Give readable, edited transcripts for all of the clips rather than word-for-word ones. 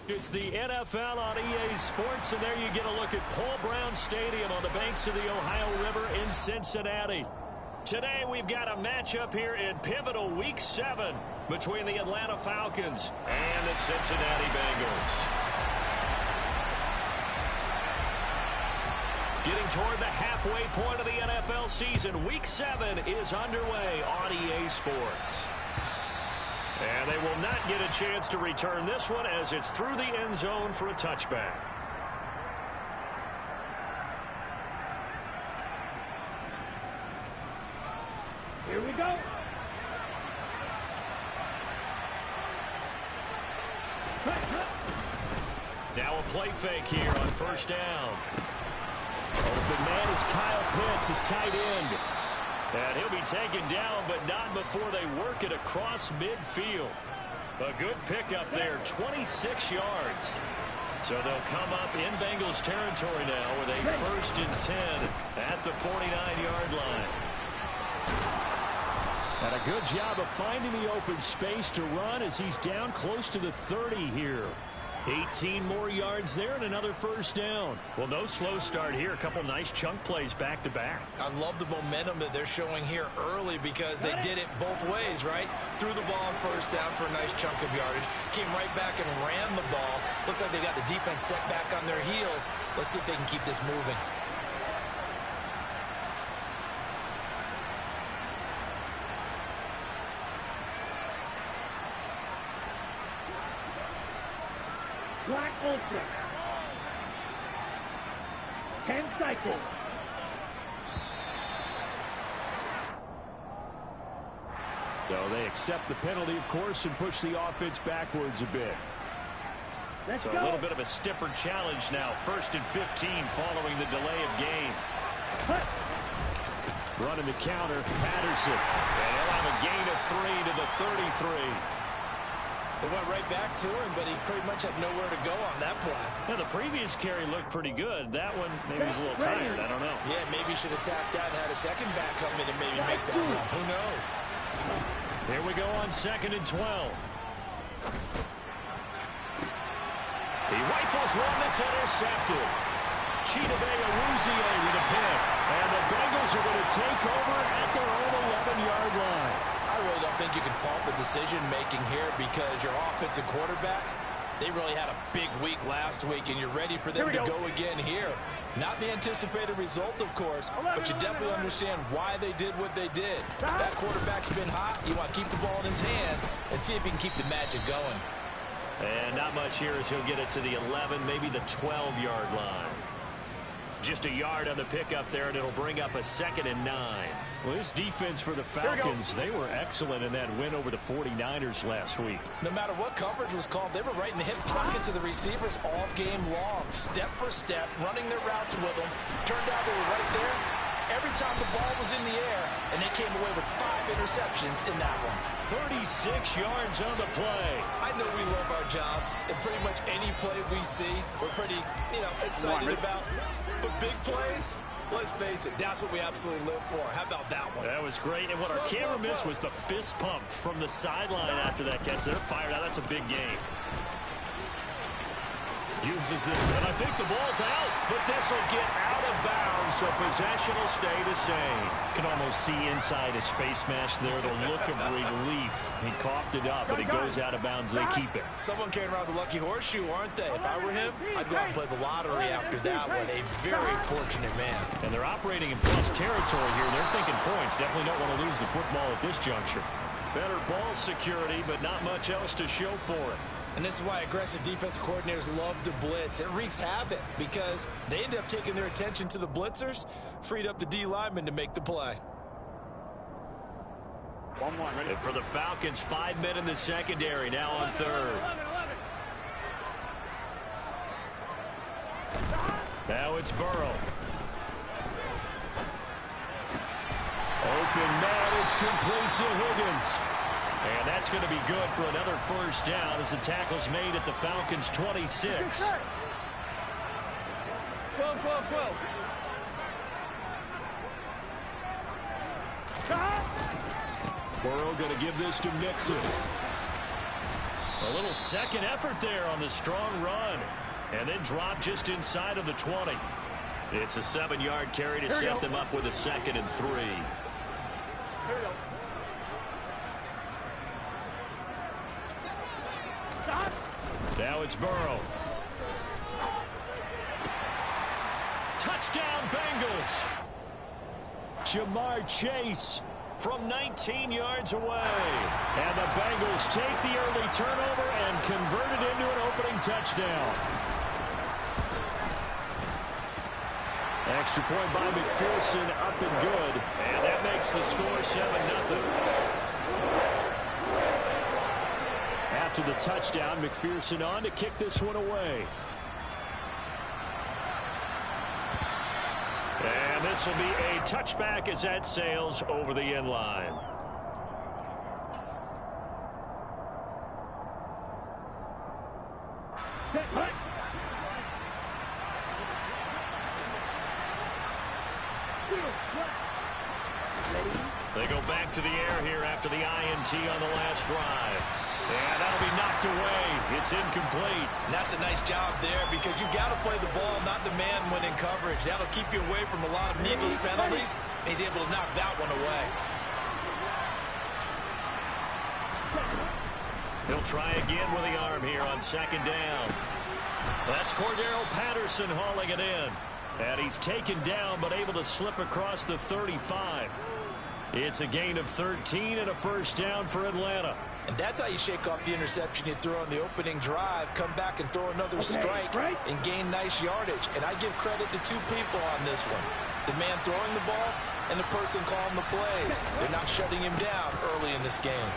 It's the NFL on EA Sports, and there you get a look at Paul Brown Stadium on the banks of the Ohio River in Cincinnati. Today we've got a matchup here in pivotal Week 7 between the Atlanta Falcons and the Cincinnati Bengals. Getting toward the halfway point of the NFL season, Week 7 is underway on EA Sports. And they will not get a chance to return this one as it's through the end zone for a touchback. Here we go. Now a play fake here on first down. Open man is Kyle Pitts, his tight end. And he'll be taken down, but not before they work it across midfield. A good pickup there, 26 yards. So they'll come up in Bengals territory now with a 1st and 10 at the 49-yard line. And a good job of finding the open space to run as he's down close to the 30 here. 18 more yards there and another first down. Well, no slow start here. A couple nice chunk plays back-to-back. I love the momentum that they're showing here early because they did it both ways, right? Threw the ball on first down for a nice chunk of yardage. Came right back and ran the ball. Looks like they got the defense set back on their heels. Let's see if they can keep this moving. Black Ultra. 10 cycles. So they accept the penalty, of course, and push the offense backwards a bit. So a little bit of a stiffer challenge now. 1st and 15 following the delay of game. Running the counter, Patterson. And he'll have a gain of 3 to the 33. They went right back to him, but he pretty much had nowhere to go on that play. Now, the previous carry looked pretty good. That one, maybe was a little tired. I don't know. Yeah, maybe he should have tapped out and had a second back come in and maybe make that run. Who knows? Here we go on 2nd and 12. He rifles one that's intercepted. Chidobe Awuzie with a pick. And the Bengals are going to take over at their own 11-yard line. I really don't think you can fault the decision-making here because your offensive quarterback, they really had a big week last week, and you're ready for them to go again here. Not the anticipated result, of course, but you definitely understand why they did what they did. That quarterback's been hot. You want to keep the ball in his hand and see if he can keep the magic going. And not much here as he'll get it to the 11, maybe the 12-yard line. Just a yard on the pickup there, and it'll bring up a 2nd and 9. Well, this defense for the Falcons, they were excellent in that win over the 49ers last week. No matter what coverage was called, they were right in the hip pockets of the receivers all game long, step for step, running their routes with them. Turned out they were right there every time the ball was in the air, and they came away with 5 interceptions in that one. 36 yards on the play. I know we love our jobs, and pretty much any play we see, we're pretty, excited about. But big plays, let's face it, that's what we absolutely live for. How about that one? That was great, and what our camera missed was the fist pump from the sideline after that catch. They're fired out. That's a big game. Uses it, and I think the ball's out, but this will get out of bounds, so possession will stay the same. Can almost see inside his face mask there, the look of relief. He coughed it up, but it goes out of bounds. They keep it. Someone carrying around the lucky horseshoe, aren't they? If I were him, I'd go out and play the lottery after that one. A very fortunate man. And they're operating in plus territory here. They're thinking points. Definitely don't want to lose the football at this juncture. Better ball security, but not much else to show for it. And this is why aggressive defensive coordinators love to blitz. It wreaks havoc because they end up taking their attention to the blitzers, freed up the D lineman to make the play. One more. And for the Falcons, 5 men in the secondary, now on 3rd. Now it's Burrow. Open man, it's complete to Higgins. And that's going to be good for another first down as the tackle's made at the Falcons' 26. Burrow going to give this to Mixon. A little second effort there on the strong run. And then drop just inside of the 20. It's a 7-yard carry to set them up with a 2nd and 3. Here we go. Stop. Now it's Burrow. Touchdown, Bengals. Jamar Chase from 19 yards away. And the Bengals take the early turnover and convert it into an opening touchdown. Extra point by McPherson, up and good. And that makes the score 7-0. After the touchdown, McPherson on to kick this one away. And this will be a touchback as that sails over the end line. They go back to the air here after the INT on the last drive. And that'll be knocked away. It's incomplete. And that's a nice job there because you've got to play the ball, not the man when in coverage. That'll keep you away from a lot of needless penalties. And he's able to knock that one away. He'll try again with the arm here on 2nd down. That's Cordero Patterson hauling it in. And he's taken down but able to slip across the 35. It's a gain of 13 and a 1st down for Atlanta. And that's how you shake off the interception you throw on the opening drive, come back and throw another strike and gain nice yardage. And I give credit to 2 people on this one. The man throwing the ball and the person calling the plays. They're not shutting him down early in this game.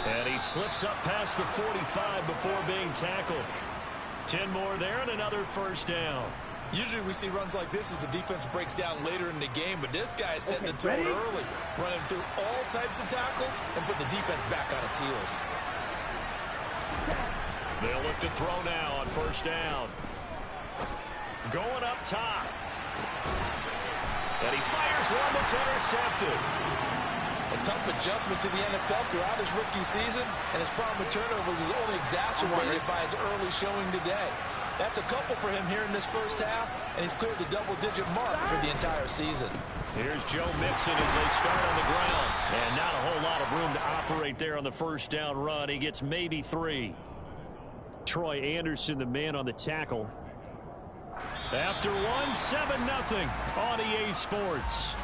And he slips up past the 45 before being tackled. 10 more there and another 1st down. Usually we see runs like this as the defense breaks down later in the game, but this guy is setting the tone early, running through all types of tackles and putting the defense back on its heels. They'll look to throw now on 1st down. Going up top. And he fires one that's intercepted. A tough adjustment to the NFL throughout his rookie season, and his problem with turnovers is only exacerbated by his early showing today. That's a couple for him here in this 1st half, and he's cleared the double-digit mark for the entire season. Here's Joe Mixon as they start on the ground. And not a whole lot of room to operate there on the 1st down run. He gets maybe 3. Troy Anderson, the man on the tackle. After one, 7-0 on EA Sports.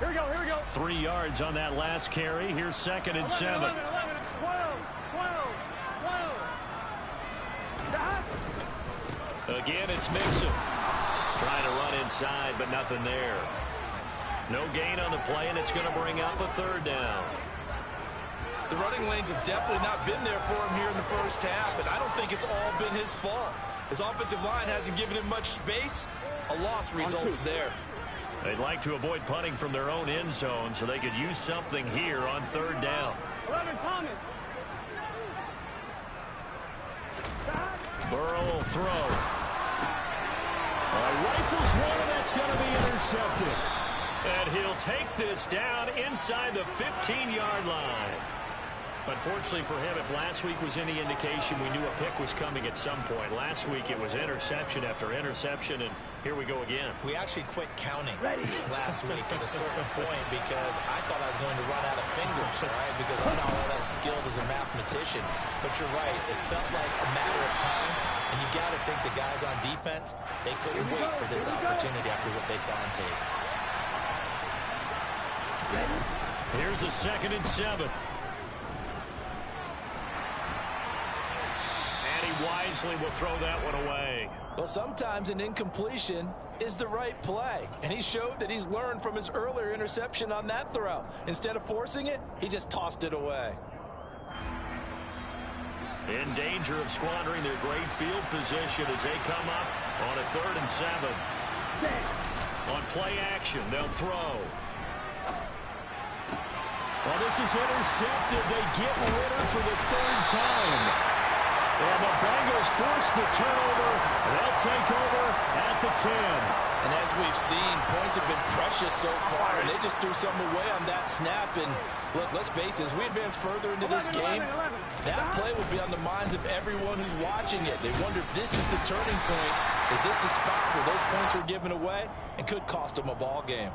Here we go, here we go. 3 yards on that last carry. Here's 2nd and 7. 11, 12. Again, it's Mixon. Trying to run inside, but nothing there. No gain on the play, and it's going to bring up a 3rd down. The running lanes have definitely not been there for him here in the 1st half, and I don't think it's all been his fault. His offensive line hasn't given him much space. A loss results there. They'd like to avoid punting from their own end zone so they could use something here on 3rd down. 11, Thomas. Burrow will throw. Rifles one, and that's going to be intercepted. And he'll take this down inside the 15-yard line. Unfortunately for him, if last week was any indication, we knew a pick was coming at some point. Last week it was interception after interception, and here we go again. We actually quit counting last week at a certain point because I thought I was going to run out of fingers, right? Because I'm not all that skilled as a mathematician. But you're right, it felt like a matter of time, and you got to think the guys on defense, they couldn't wait for this opportunity after what they saw on tape. Here's a 2nd and 7. Wisely will throw that one away. Well, sometimes an incompletion is the right play, and he showed that he's learned from his earlier interception on that throw. Instead of forcing it, he just tossed it away. In danger of squandering their great field position as they come up on a 3rd and 7. On play action, they'll throw. Well, this is intercepted. They get Ritter for the third time. And the Bengals force the turnover. They'll take over at the 10. And as we've seen, points have been precious so far, and they just threw some away on that snap. And look, let's face it, as we advance further into this game, that play will be on the minds of everyone who's watching it. They wonder if this is the turning point. Is this the spot where those points were given away and could cost them a ball game?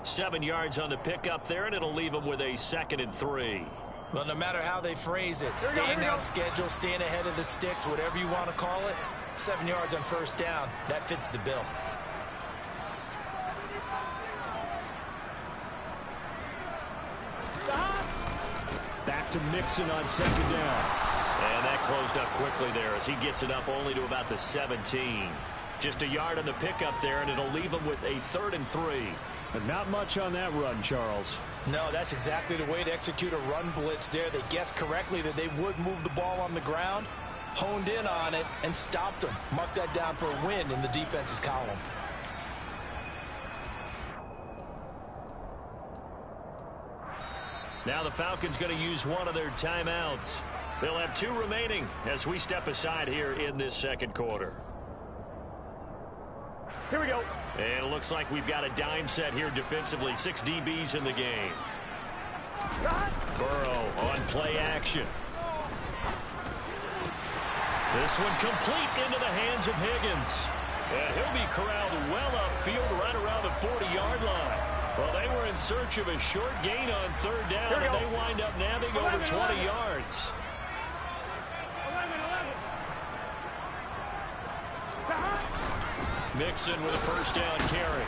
7 yards on the pickup there, and it'll leave them with a 2nd and 3. Well, no matter how they phrase it, staying on schedule, staying ahead of the sticks, whatever you want to call it, 7 yards on first down, that fits the bill. Back to Mixon on 2nd down. And that closed up quickly there as he gets it up only to about the 17. Just a yard on the pickup there, and it'll leave him with a 3rd and 3. But not much on that run, Charles. No, that's exactly the way to execute a run blitz there. They guessed correctly that they would move the ball on the ground, honed in on it, and stopped them. Mark that down for a win in the defense's column. Now the Falcons going to use one of their timeouts. They'll have 2 remaining as we step aside here in this 2nd quarter. Here we go. And it looks like we've got a dime set here defensively. 6 DBs in the game. Burrow on play action. This one complete into the hands of Higgins. And he'll be corralled well upfield right around the 40-yard line. Well, they were in search of a short gain on 3rd down, and they wind up nabbing over 20 yards. 11. Mixon with a first down carry.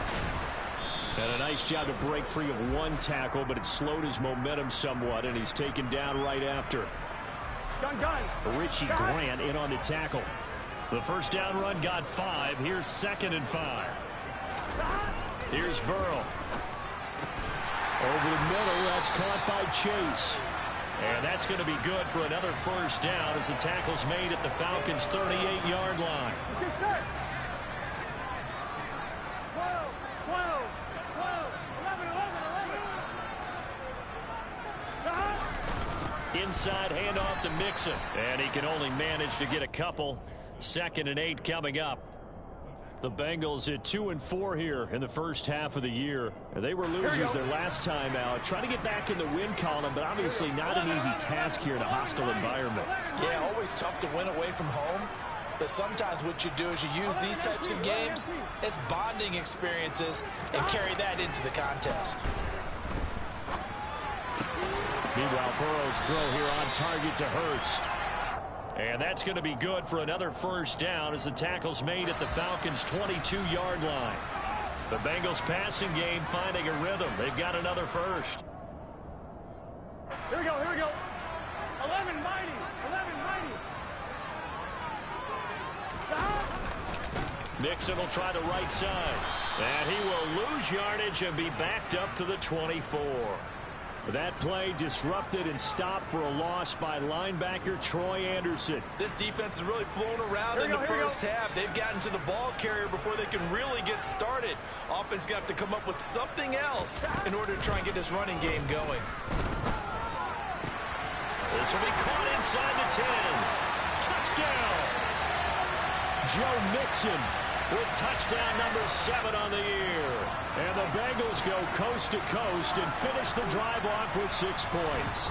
And a nice job to break free of 1 tackle, but it slowed his momentum somewhat, and he's taken down right after. Gun. Richie Grant in on the tackle. The first down run got 5. Here's 2nd and 5. Here's Burrow. Over the middle, that's caught by Chase. And that's going to be good for another first down as the tackle's made at the Falcons' 38-yard line. 12, 11. Inside handoff to Mixon. And he can only manage to get a couple. 2nd and 8 coming up. The Bengals at 2-4 here in the first half of the year. They were losers their last time out. Trying to get back in the win column, but obviously not an easy task here in a hostile environment. Yeah, always tough to win away from home. But sometimes what you do is you use these types of games as bonding experiences and carry that into the contest. Meanwhile, Burrow's throw here on target to Hurst. And that's going to be good for another first down as the tackle's made at the Falcons' 22-yard line. The Bengals passing game finding a rhythm. They've got another first. Here we go. 11 mighty. Mixon will try the right side. And he will lose yardage and be backed up to the 24. That play disrupted and stopped for a loss by linebacker Troy Anderson. This defense has really flown around in the first half. They've gotten to the ball carrier before they can really get started. Offense going to have to come up with something else in order to try and get this running game going. This will be caught inside the 10. Touchdown! Joe Mixon with touchdown number 7 on the year. And the Bengals go coast to coast and finish the drive off with 6 points.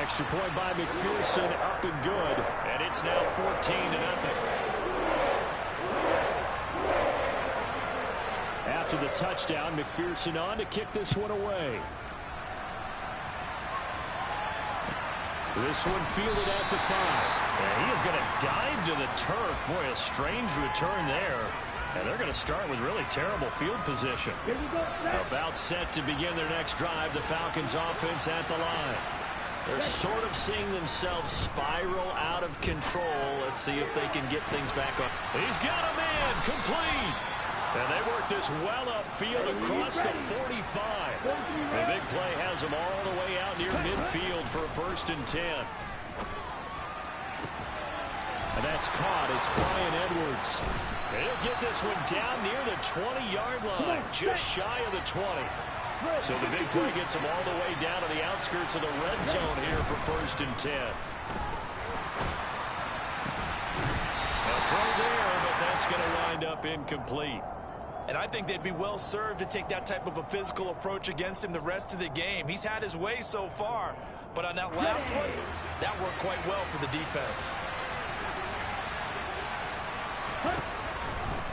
Extra point by McPherson, up and good. And it's now 14-0. After the touchdown, McPherson on to kick this one away. This one fielded at the 5. And he is going to dive to the turf. Boy, a strange return there. And they're going to start with really terrible field position. About set to begin their next drive. The Falcons offense at the line. They're sort of seeing themselves spiral out of control. Let's see if they can get things back on. He's got a man complete. And they work this well upfield across the 45. The big play has them all the way out near midfield for a 1st and 10. And that's caught. It's Brian Edwards. He'll get this one down near the 20-yard line, just shy of the 20. So the big play gets him all the way down to the outskirts of the red zone here for 1st and 10. A throw there, but that's going to wind up incomplete. And I think they'd be well served to take that type of a physical approach against him the rest of the game. He's had his way so far, but on that last one, that worked quite well for the defense.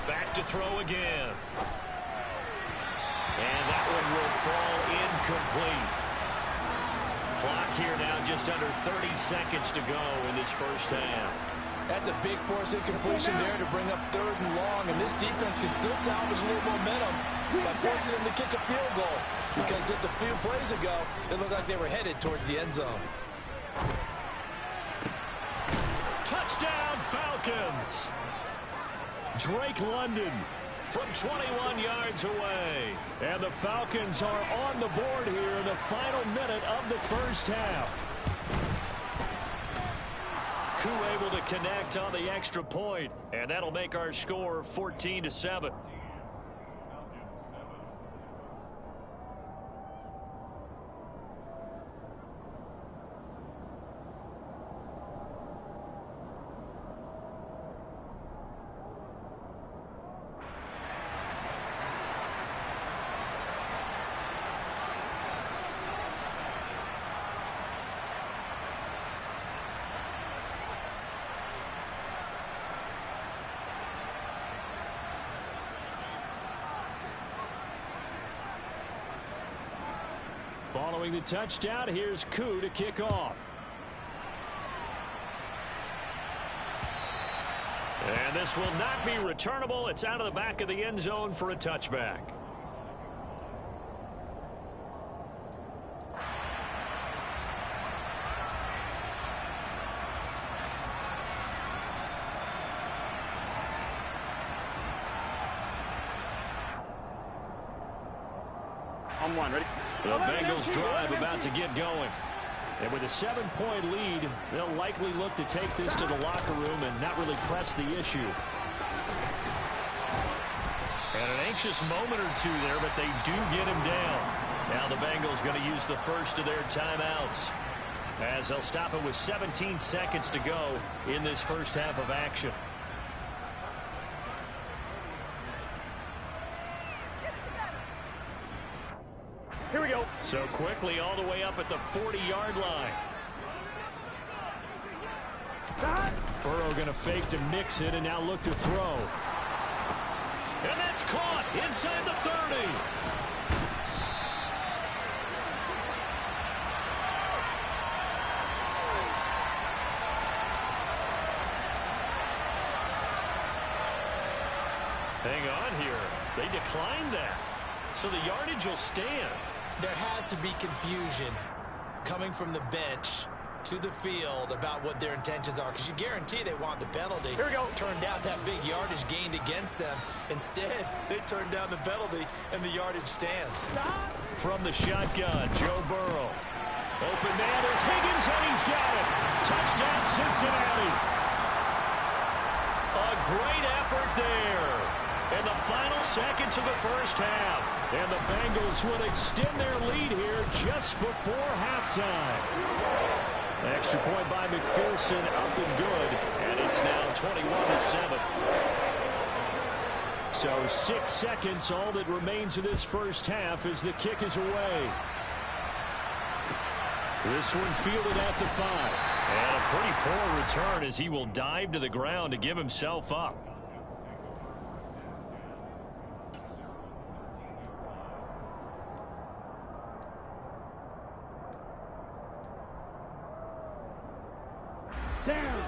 Back to throw again. And that one will fall incomplete. Clock here now just under 30 seconds to go in this first half. That's a big force incompletion there to bring up 3rd and long, and this defense can still salvage a little momentum by forcing them to kick a field goal, because just a few plays ago, it looked like they were headed towards the end zone. Touchdown, Falcons! Drake London from 21 yards away. And the Falcons are on the board here in the final minute of the first half. Koo able to connect on the extra point, and that'll make our score 14-7. Following the touchdown, here's Koo to kick off. And this will not be returnable. It's out of the back of the end zone for a touchback. On one, ready? The Bengals drive about to get going. And with a 7-point lead, they'll likely look to take this to the locker room and not really press the issue. And an anxious moment or two there, but they do get him down. Now the Bengals going to use the first of their timeouts, as they'll stop it with 17 seconds to go in this first half of action. Here we go. So quickly all the way up at the 40-yard line. Burrow going to fake to mix it and now look to throw. And that's caught inside the 30. Hang on here. They declined that. So the yardage will stand. There has to be confusion coming from the bench to the field about what their intentions are, because you guarantee they want the penalty. Here we go. Turned out that big yardage gained against them. Instead, they turned down the penalty, and the yardage stands. Stop. From the shotgun, Joe Burrow. Open man is Higgins, and he's got it. Touchdown, Cincinnati. A great effort there in the final seconds of the first half. And the Bengals will extend their lead here just before halftime. Extra point by McPherson, up and good. And it's now 21-7. So 6 seconds, all that remains of this first half as the kick is away. This one fielded at the 5. And a pretty poor return as he will dive to the ground to give himself up.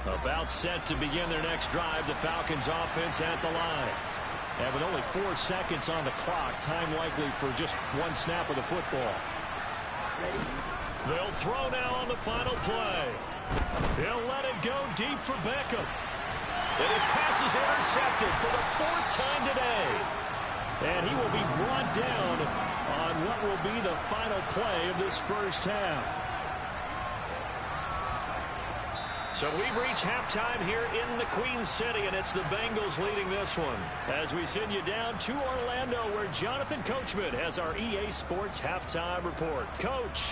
About set to begin their next drive, the Falcons offense at the line. And with only 4 seconds on the clock, time likely for just one snap of the football. They'll throw now on the final play. He'll let it go deep for Beckham. And his pass is intercepted for the 4th time today. And he will be brought down on what will be the final play of this first half. So we've reached halftime here in the Queen City, and it's the Bengals leading this one. As we send you down to Orlando, where Jonathan Coachman has our EA Sports halftime report. Coach.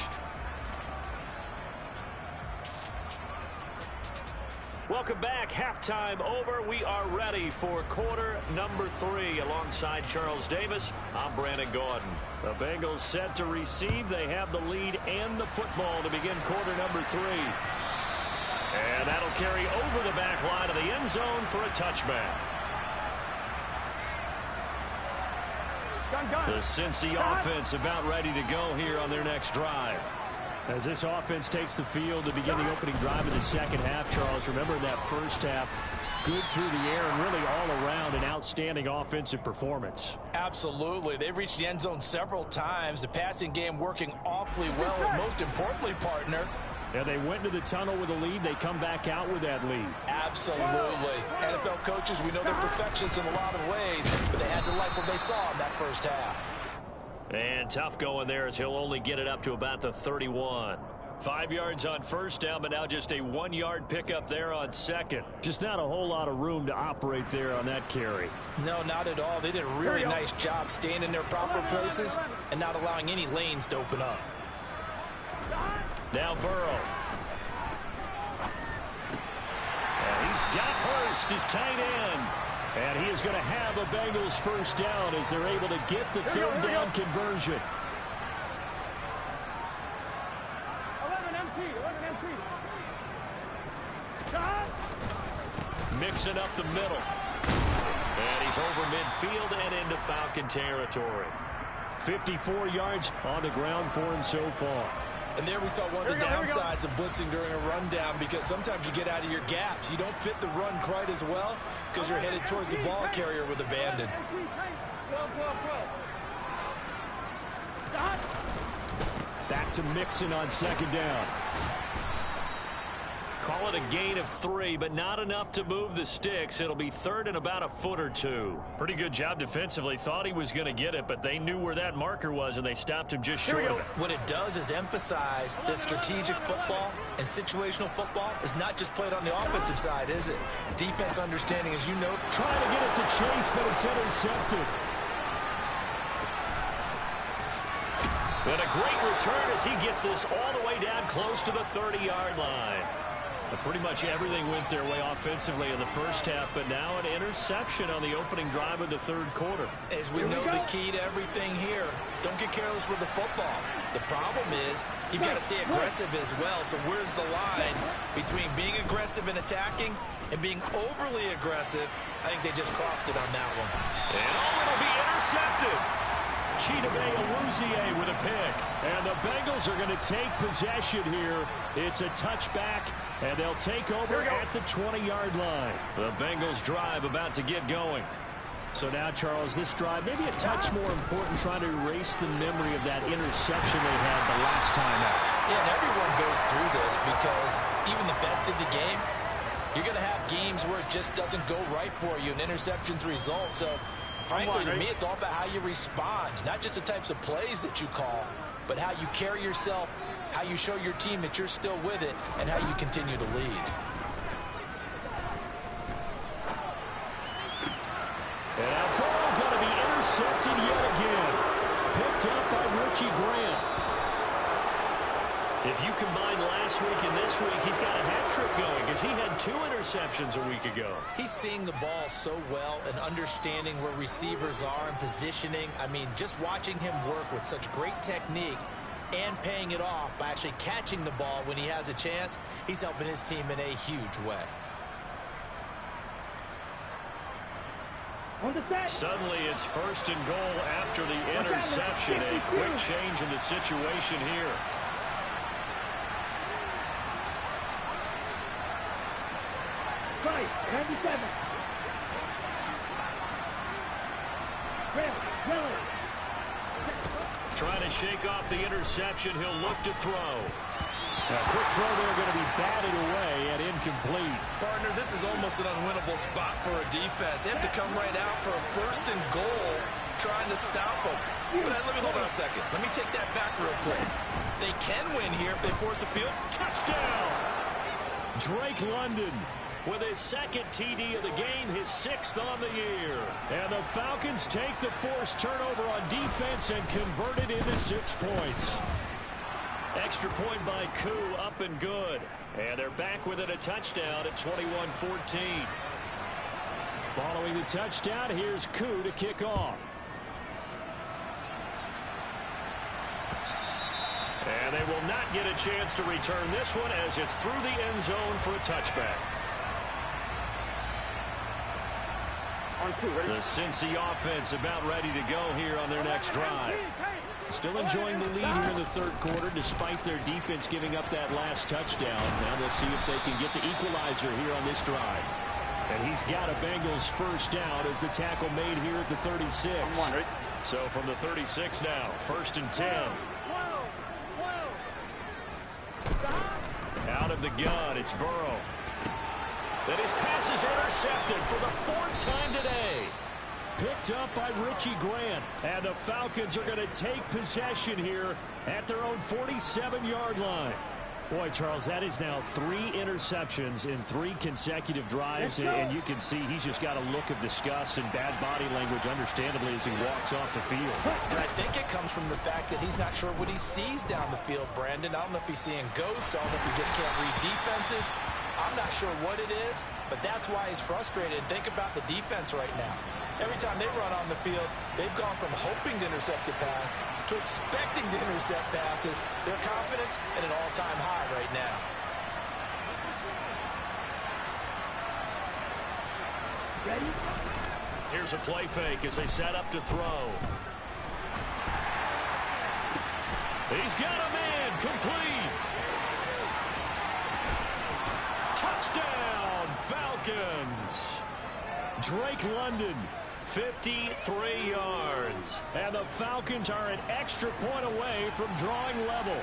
Welcome back. Halftime over. We are ready for quarter number 3. Alongside Charles Davis, I'm Brandon Gaudin. The Bengals set to receive. They have the lead and the football to begin quarter number 3. And that'll carry over the back line of the end zone for a touchback. The Cincy offense about ready to go here on their next drive. As this offense takes the field to begin the opening drive of the second half, Charles, remember in that first half, good through the air and really all around an outstanding offensive performance. Absolutely. They've reached the end zone several times. The passing game working awfully well. And most importantly, partner, yeah, they went into the tunnel with a lead. They come back out with that lead. Absolutely. NFL coaches, we know they're perfectionists in a lot of ways, but they had to like what they saw in that first half. And tough going there as he'll only get it up to about the 31. 5 yards on first down, but now just a 1-yard pickup there on second. Just not a whole lot of room to operate there on that carry. No, not at all. They did a really nice job staying in their proper places and not allowing any lanes to open up. Now Burrow. And he's got Hurst, his tight end. And he is going to have a Bengals first down as they're able to get the third down conversion. 11 mixing up the middle. And he's over midfield and into Falcon territory. 54 yards on the ground for him so far. And there we saw one of the downsides of blitzing during a rundown, because sometimes you get out of your gaps. You don't fit the run quite as well because you're headed towards the ball carrier with abandon. Back to Mixon on second down. Call it a gain of 3, but not enough to move the sticks. It'll be third and about a foot or 2. Pretty good job defensively. Thought he was going to get it, but they knew where that marker was, and they stopped him just short of it. What it does is emphasize that strategic football and situational football is not just played on the offensive side, is it? Defense understanding, as you know. Trying to get it to Chase, but it's intercepted. And a great return as he gets this all the way down close to the 30-yard line. But pretty much everything went their way offensively in the first half, but now an interception on the opening drive of the third quarter. As we know, the key to everything here, don't get careless with the football. The problem is you've got to stay aggressive as well. So where's the line between being aggressive and attacking and being overly aggressive? I think they just crossed it on that one. And it'll be intercepted. Chidobe Awuzie with a pick. And the Bengals are going to take possession here. It's a touchback, and they'll take over at the 20-yard line. The Bengals drive about to get going. So now, Charles, this drive maybe a touch more important, trying to erase the memory of that interception they had the last time out. Yeah, and everyone goes through this because even the best in the game, you're going to have games where it just doesn't go right for you and interceptions result. So frankly, to me, it's all about how you respond, not just the types of plays that you call, but how you carry yourself, how you show your team that you're still with it, and how you continue to lead. And now ball going to be intercepted yet again. Picked up by Richie Grant. If you combine last week and this week, he's got a hat trick going because he had 2 interceptions a week ago. He's seeing the ball so well and understanding where receivers are and positioning. I mean, just watching him work with such great technique and paying it off by actually catching the ball when he has a chance, he's helping his team in a huge way. Suddenly it's first and goal after the interception. A quick change in the situation here. Right, 97. Trying to shake off the interception. He'll look to throw. A quick throw there going to be batted away and incomplete. Partner, this is almost an unwinnable spot for a defense. They have to come right out for a first and goal trying to stop them. But let me hold on a second. Let me take that back real quick. They can win here if they force a field. Touchdown! Drake London with his second TD of the game, his 6th on the year. And the Falcons take the forced turnover on defense and convert it into 6 points. Extra point by Koo, up and good. And they're back within a touchdown at 21-14. Following the touchdown, here's Koo to kick off. And they will not get a chance to return this one as it's through the end zone for a touchback. The Cincy offense about ready to go here on their next drive. Still enjoying the lead here in the third quarter despite their defense giving up that last touchdown. Now they'll see if they can get the equalizer here on this drive. And he's got a Bengals first down as the tackle made here at the 36. So from the 36 now, 1st and 10. Out of the gun, it's Burrow. Then his pass is intercepted for the 4th time today. Picked up by Richie Grant. And the Falcons are going to take possession here at their own 47-yard line. Boy, Charles, that is now 3 interceptions in 3 consecutive drives, and you can see he's just got a look of disgust and bad body language, understandably, as he walks off the field. And I think it comes from the fact that he's not sure what he sees down the field, Brandon. I don't know if he's seeing ghosts. I don't know if he just can't read defenses. I'm not sure what it is, but that's why he's frustrated. Think about the defense right now. Every time they run on the field, they've gone from hoping to intercept a pass to expecting to intercept passes. Their confidence at an all-time high right now. Ready? Here's a play fake as they set up to throw. He's got a man complete. Touchdown, Falcons. Drake London, 53 yards. and the Falcons are an extra point away from drawing level.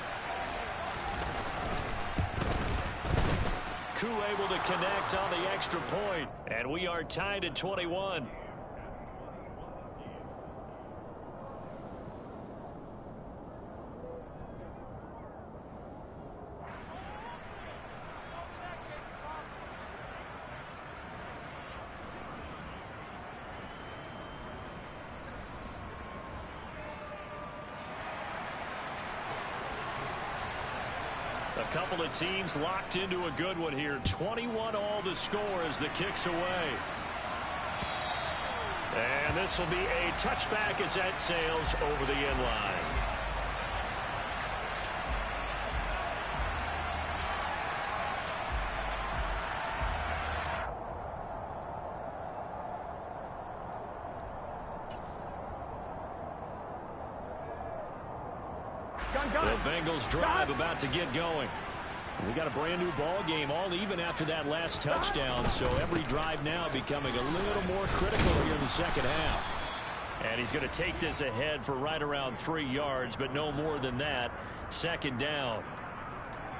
Koo able to connect on the extra point, and we are tied at 21. A couple of teams locked into a good one here. 21 all the score as the kick's away. And this will be a touchback as that sails over the end line. The Bengals drive about to get going. We got a brand new ball game, all even after that last touchdown, so every drive now becoming a little more critical here in the second half. And he's going to take this ahead for right around 3 yards, but no more than that. 2nd down.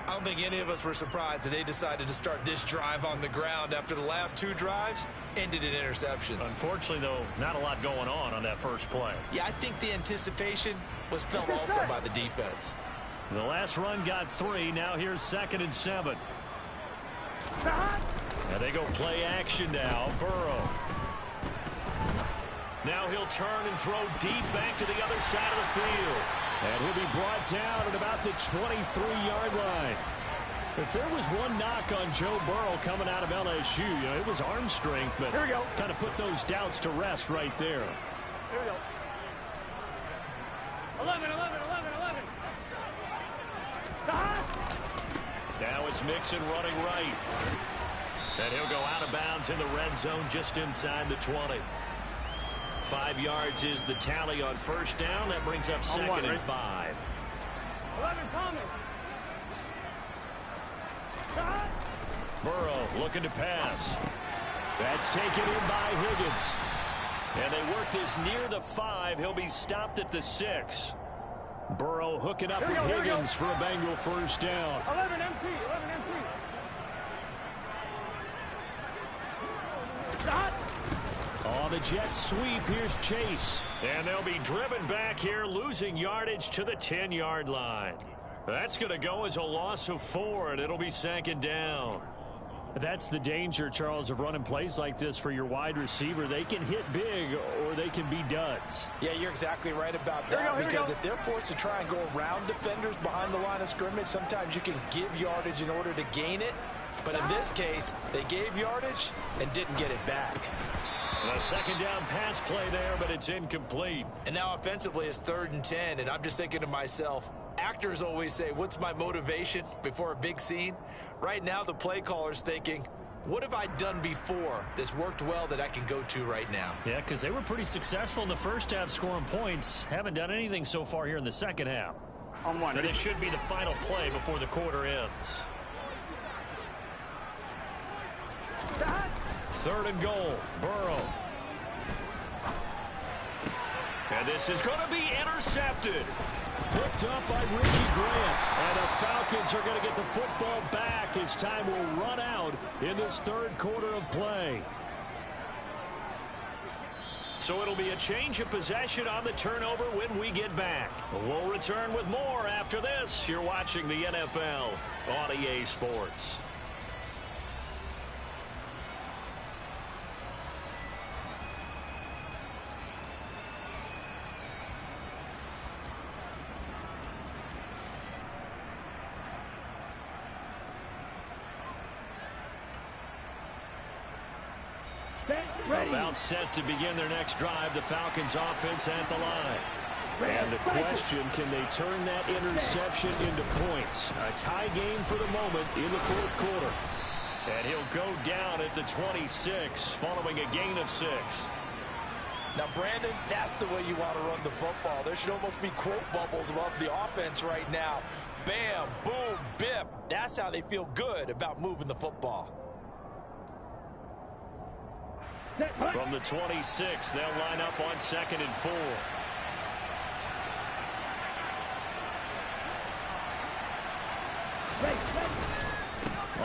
I don't think any of us were surprised that they decided to start this drive on the ground after the last 2 drives ended in interceptions. Unfortunately, though, not a lot going on that first play. Yeah, I think the anticipation was felt also by the defense. The last run got 3. Now here's 2nd and 7. And they go play action now. Burrow. Now he'll turn and throw deep back to the other side of the field. And he'll be brought down at about the 23-yard line. If there was one knock on Joe Burrow coming out of LSU, it was arm strength, but kind of put those doubts to rest right there. Here we go. 11. Now it's Mixon running right. And he'll go out of bounds in the red zone just inside the 20. 5 yards is the tally on first down. That brings up 2nd and 5. 11 coming. Burrow looking to pass. That's taken in by Higgins. And they work this near the 5. He'll be stopped at the 6. Burrow hooking up with Higgins for a Bengal first down. 11 MC. On the jet sweep, here's Chase. And they'll be driven back here, losing yardage to the 10-yard line. That's going to go as a loss of 4, and it'll be 2nd down. That's the danger, Charles, of running plays like this for your wide receiver. They can hit big or they can be duds. Yeah, you're exactly right about that, because if they're forced to try and go around defenders behind the line of scrimmage, sometimes you can give yardage in order to gain it. But in this case, they gave yardage and didn't get it back. A second down pass play there, but it's incomplete. And now offensively it's 3rd and 10, and I'm just thinking to myself, actors always say, what's my motivation before a big scene? Right now the play caller's thinking, what have I done before that's worked well that I can go to right now? Yeah, because they were pretty successful in the first half scoring points. Haven't done anything so far here in the second half. On one. And it should be the final play before the quarter ends. 3rd and goal. Burrow. And this is going to be intercepted. Picked up by Richie Grant. And the Falcons are going to get the football back as time will run out in this 3rd quarter of play. So it'll be a change of possession on the turnover when we get back. We'll return with more after this. You're watching the NFL on EA Sports. About set to begin their next drive. The Falcons offense at the line. And the question, can they turn that interception into points? A tie game for the moment in the 4th quarter. And he'll go down at the 26 following a gain of 6. Now, Brandon, that's the way you want to run the football. There should almost be quote bubbles above the offense right now. Bam, boom, biff. That's how they feel good about moving the football. From the 26, they'll line up on 2nd and 4.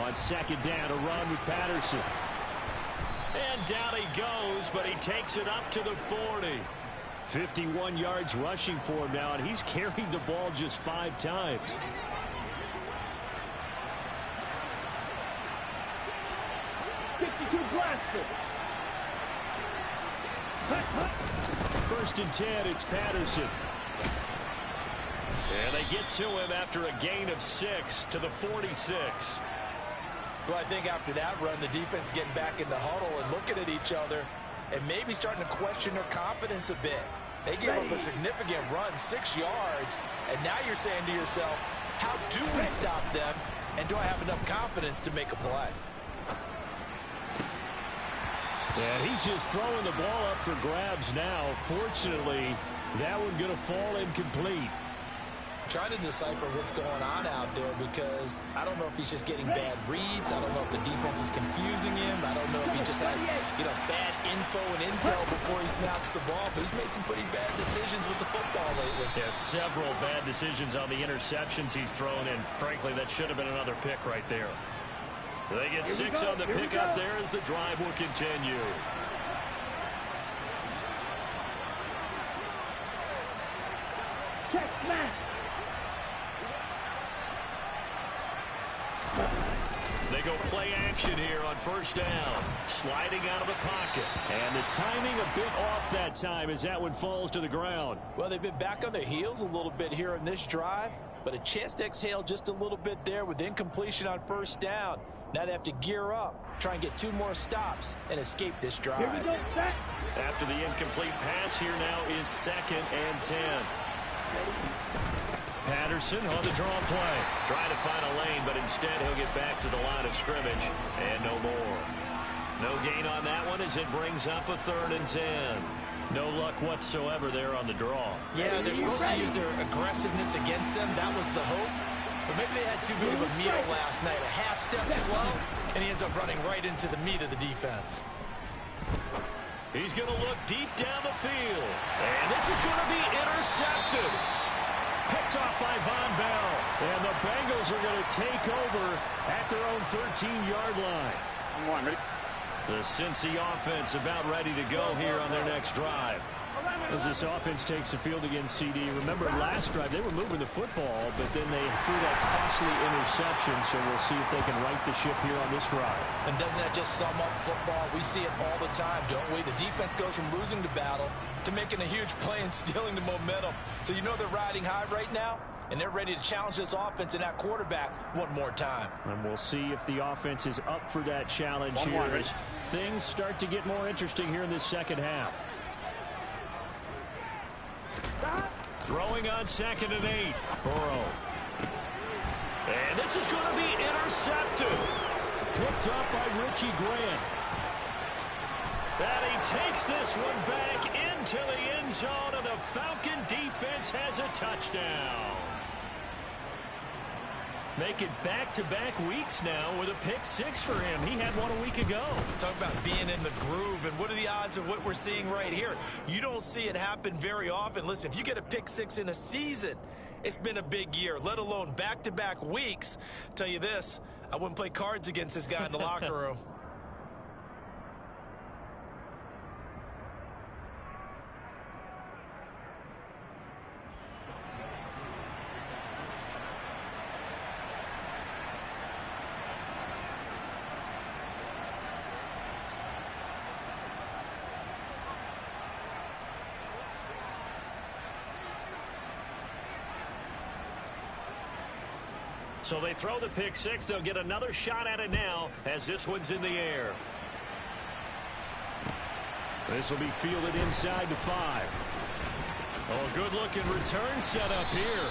On 2nd down, a run with Patterson. And down he goes, but he takes it up to the 40. 51 yards rushing for him now, and he's carried the ball just 5 times. First and 10, it's Patterson. And they get to him after a gain of 6 to the 46. Well, I think after that run, the defense is getting back in the huddle and looking at each other and maybe starting to question their confidence a bit. They gave up a significant run, 6 yards, and now you're saying to yourself, how do we stop them, and do I have enough confidence to make a play? And he's just throwing the ball up for grabs now. Fortunately, that one going to fall incomplete. Trying to decipher what's going on out there, because I don't know if he's just getting bad reads. I don't know if the defense is confusing him. I don't know if he just has, bad info and intel before he snaps the ball. But he's made some pretty bad decisions with the football lately. Yeah, several bad decisions on the interceptions he's thrown, and frankly, that should have been another pick right there. They get 6 on the pickup there as the drive will continue. Check, smash. They go play action here on 1st down. Sliding out of the pocket. And the timing a bit off that time as that one falls to the ground. Well, they've been back on their heels a little bit here in this drive, but a chance to exhale just a little bit there with incompletion on 1st down. Now they have to gear up, try and get 2 more stops, and escape this drive. Here we go, set. After the incomplete pass, here now is 2nd and 10. Patterson on the draw play. Trying to find a lane, but instead he'll get back to the line of scrimmage. And no more. No gain on that one as it brings up a 3rd and 10. No luck whatsoever there on the draw. Yeah, they're supposed to use their aggressiveness against them. That was the hope. But maybe they had too big of a meal last night. A half step slow, and he ends up running right into the meat of the defense. He's going to look deep down the field. And this is going to be intercepted. Picked off by Von Bell. And the Bengals are going to take over at their own 13-yard line. Come on, ready? The Cincy offense about ready to go here on their next drive. As this offense takes the field against CD, remember last drive they were moving the football, but then they threw that costly interception, so we'll see if they can right the ship here on this drive. And doesn't that just sum up football? We see it all the time, don't we? The defense goes from losing the battle to making a huge play and stealing the momentum. So you know they're riding high right now, and they're ready to challenge this offense and that quarterback one more time. And we'll see if the offense is up for that challenge here as things start to get more interesting here in this second half. Throwing on 2nd and 8. Burrow. And this is going to be intercepted. Picked up by Richie Grant. And he takes this one back into the end zone, and the Falcon defense has a touchdown. Make it back-to-back weeks now with a pick 6 for him. He had one a week ago. Talk about being in the groove, and what are the odds of what we're seeing right here? You don't see it happen very often. Listen, if you get a pick 6 in a season, it's been a big year, let alone back-to-back weeks. Tell you this, I wouldn't play cards against this guy in the locker room. So they throw the pick 6. They'll get another shot at it now as this one's in the air. This will be fielded inside the 5. Oh, good-looking return set up here.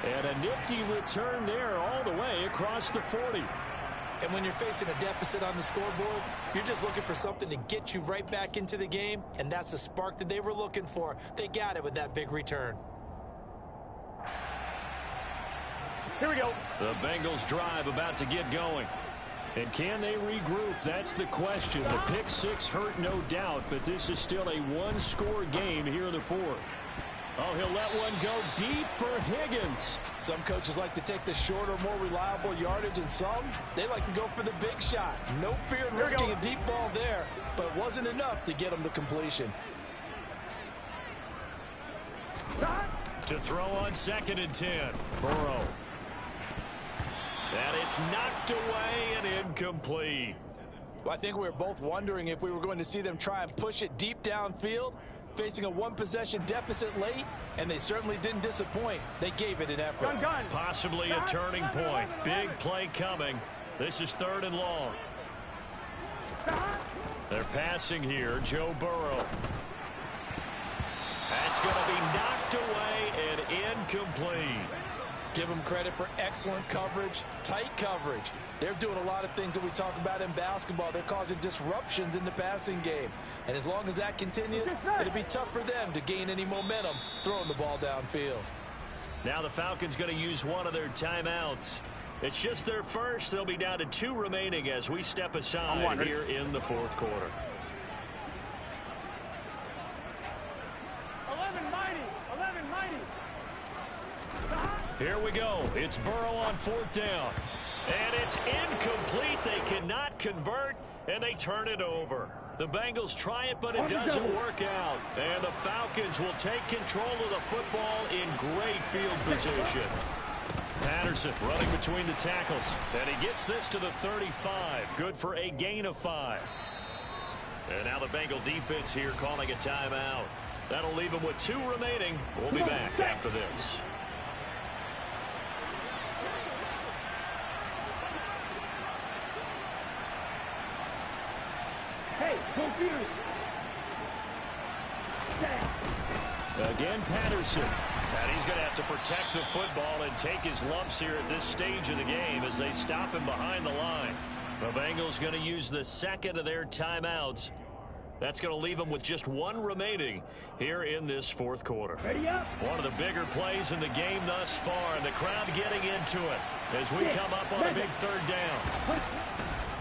And a nifty return there all the way across the 40. And when you're facing a deficit on the scoreboard, you're just looking for something to get you right back into the game, and that's the spark that they were looking for. They got it with that big return. Here we go. The Bengals drive about to get going. And can they regroup? That's the question. The pick 6 hurt, no doubt, but this is still a one-score game here in the 4th. Oh, he'll let one go deep for Higgins. Some coaches like to take the shorter, more reliable yardage, and some, they like to go for the big shot. No fear in risking a deep ball there, but it wasn't enough to get him the completion. To throw on 2nd and 10. Burrow. And it's knocked away and incomplete. Well, I think we were both wondering if we were going to see them try and push it deep downfield, facing a one-possession deficit late, and they certainly didn't disappoint. They gave it an effort. Possibly a turning point. Big play coming. This is 3rd and long. They're passing here. Joe Burrow. That's going to be knocked away and incomplete. Give them credit for excellent coverage, tight coverage. They're doing a lot of things that we talk about in basketball. They're causing disruptions in the passing game. And as long as that continues, it'll be tough for them to gain any momentum throwing the ball downfield. Now the Falcons going to use one of their timeouts. It's just their first. They'll be down to 2 remaining as we step aside here in the 4th quarter. 11-90. Here we go. It's Burrow on 4th down. And it's incomplete. They cannot convert, and they turn it over. The Bengals try it, but it doesn't work out. And the Falcons will take control of the football in great field position. Patterson running between the tackles. And he gets this to the 35. Good for a gain of 5. And now the Bengal defense here calling a timeout. That'll leave them with 2 remaining. We'll be back after this. Hey, confused. Again, Patterson. And he's going to have to protect the football and take his lumps here at this stage of the game as they stop him behind the line. The Bengals going to use the 2nd of their timeouts. That's going to leave them with just 1 remaining here in this 4th quarter. Ready up. One of the bigger plays in the game thus far, and the crowd getting into it as we come up on a big 3rd down.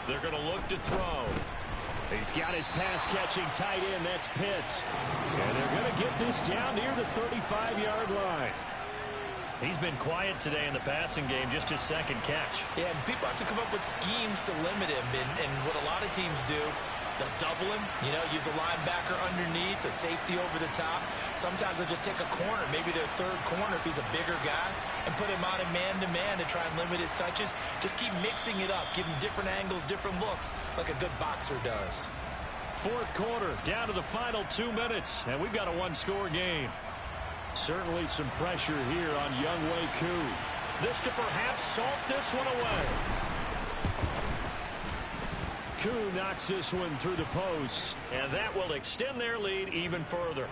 They're going to look to throw. He's got his pass-catching tight end. That's Pitts. And they're going to get this down near the 35-yard line. He's been quiet today in the passing game, just his 2nd catch. Yeah, and people have to come up with schemes to limit him. And what a lot of teams do, They'll double him, use a linebacker underneath, a safety over the top. Sometimes they'll just take a corner, maybe their third corner if he's a bigger guy, and put him on a man-to-man to try and limit his touches. Just keep mixing it up, give him different angles, different looks, like a good boxer does. Fourth quarter, down to the final 2 minutes, and we've got a one-score game. Certainly some pressure here on Younghoe Koo. This to perhaps salt this one away. Koo knocks this one through the post, and that will extend their lead even further.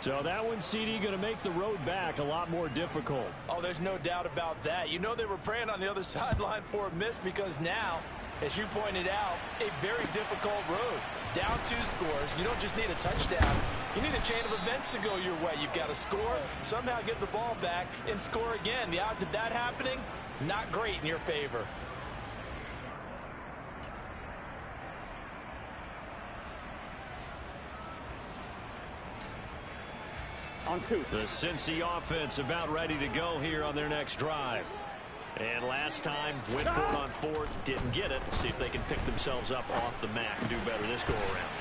So that one, CD, going to make the road back a lot more difficult. Oh, there's no doubt about that. They were praying on the other sideline for a miss because now, as you pointed out, a very difficult road. Down 2 scores. You don't just need a touchdown. You need a chain of events to go your way. You've got to score, somehow get the ball back, and score again. The odds of that happening, not great in your favor. On 2. The Cincy offense about ready to go here on their next drive. And last time, went for it on 4th, didn't get it. See if they can pick themselves up off the mat and do better this go-around.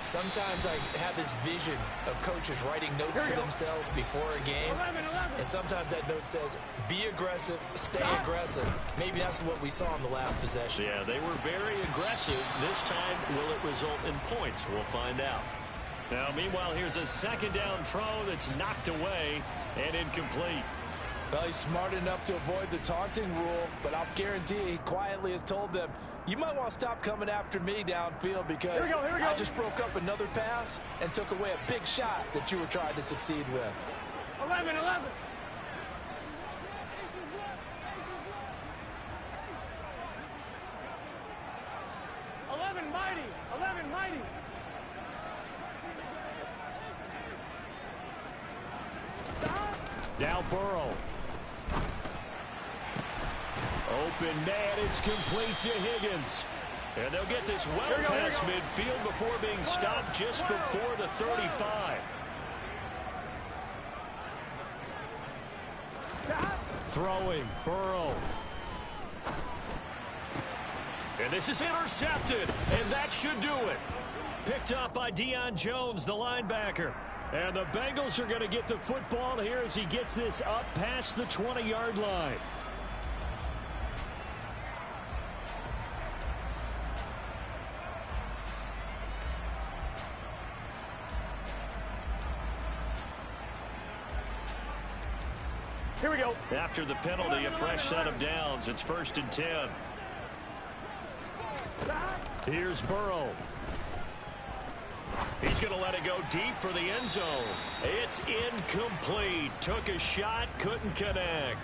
Sometimes I have this vision of coaches writing notes to themselves before a game. 11. And sometimes that note says, be aggressive, stay aggressive. Maybe that's what we saw in the last possession. Yeah, they were very aggressive. This time, will it result in points? We'll find out. Now, meanwhile, here's a second down throw that's knocked away and incomplete. Well, he's smart enough to avoid the taunting rule, but I'll guarantee he quietly has told them, you might want to stop coming after me downfield because here we go. I just broke up another pass and took away a big shot that you were trying to succeed with. 11. 11 mighty. 11 mighty. Now Burrow. Open man, it's complete to Higgins. And they'll get this well past midfield before being stopped just before the 35. Throwing, Burrow. And this is intercepted, and that should do it. Picked up by Deion Jones, the linebacker. And the Bengals are going to get the football here as he gets this up past the 20-yard line. Here we go. After the penalty, a fresh set of downs. It's 1st and 10. Here's Burrow. He's going to let it go deep for the end zone. It's incomplete. Took a shot, couldn't connect.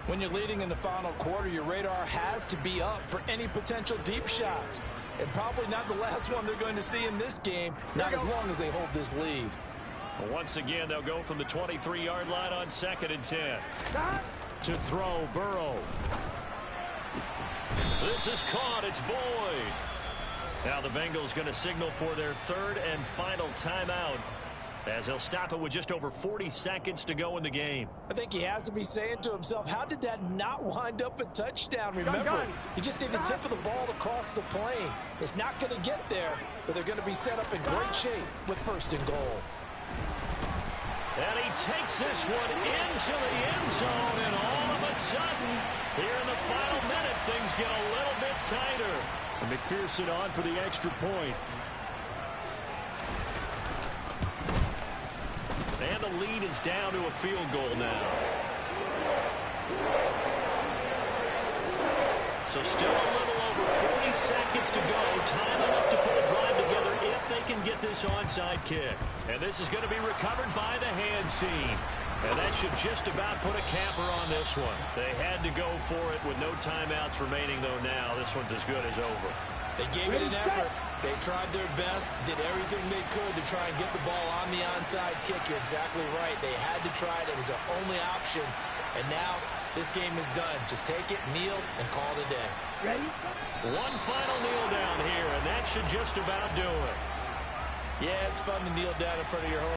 When you're leading in the final quarter, your radar has to be up for any potential deep shots. And probably not the last one they're going to see in this game, not as long as they hold this lead. Well, once again, they'll go from the 23-yard line on 2nd and 10. To throw, Burrow. This is caught. It's Boyd. Now the Bengals going to signal for their 3rd and final timeout as they'll stop it with just over 40 seconds to go in the game. I think he has to be saying to himself, how did that not wind up a touchdown? Remember, you just need the tip of the ball to cross the plane. It's not going to get there, but they're going to be set up in great shape with 1st and goal. And he takes this one into the end zone, and all of a sudden, here in the final minute, things get a little bit tighter. And McPherson on for the extra point. And the lead is down to a field goal now. So still a little over 40 seconds to go. Time enough to put a drive together if they can get this onside kick. And this is going to be recovered by the hands team. And that should just about put a capper on this one. They had to go for it with no timeouts remaining, though now this one's as good as over. They gave it an effort. They tried their best, did everything they could to try and get the ball on the onside kick. You're exactly right. They had to try it. It was their only option. And now this game is done. Just take it, kneel, and call it a day. Ready? One final kneel down here, and that should just about do it. Yeah, it's fun to kneel down in front of your home.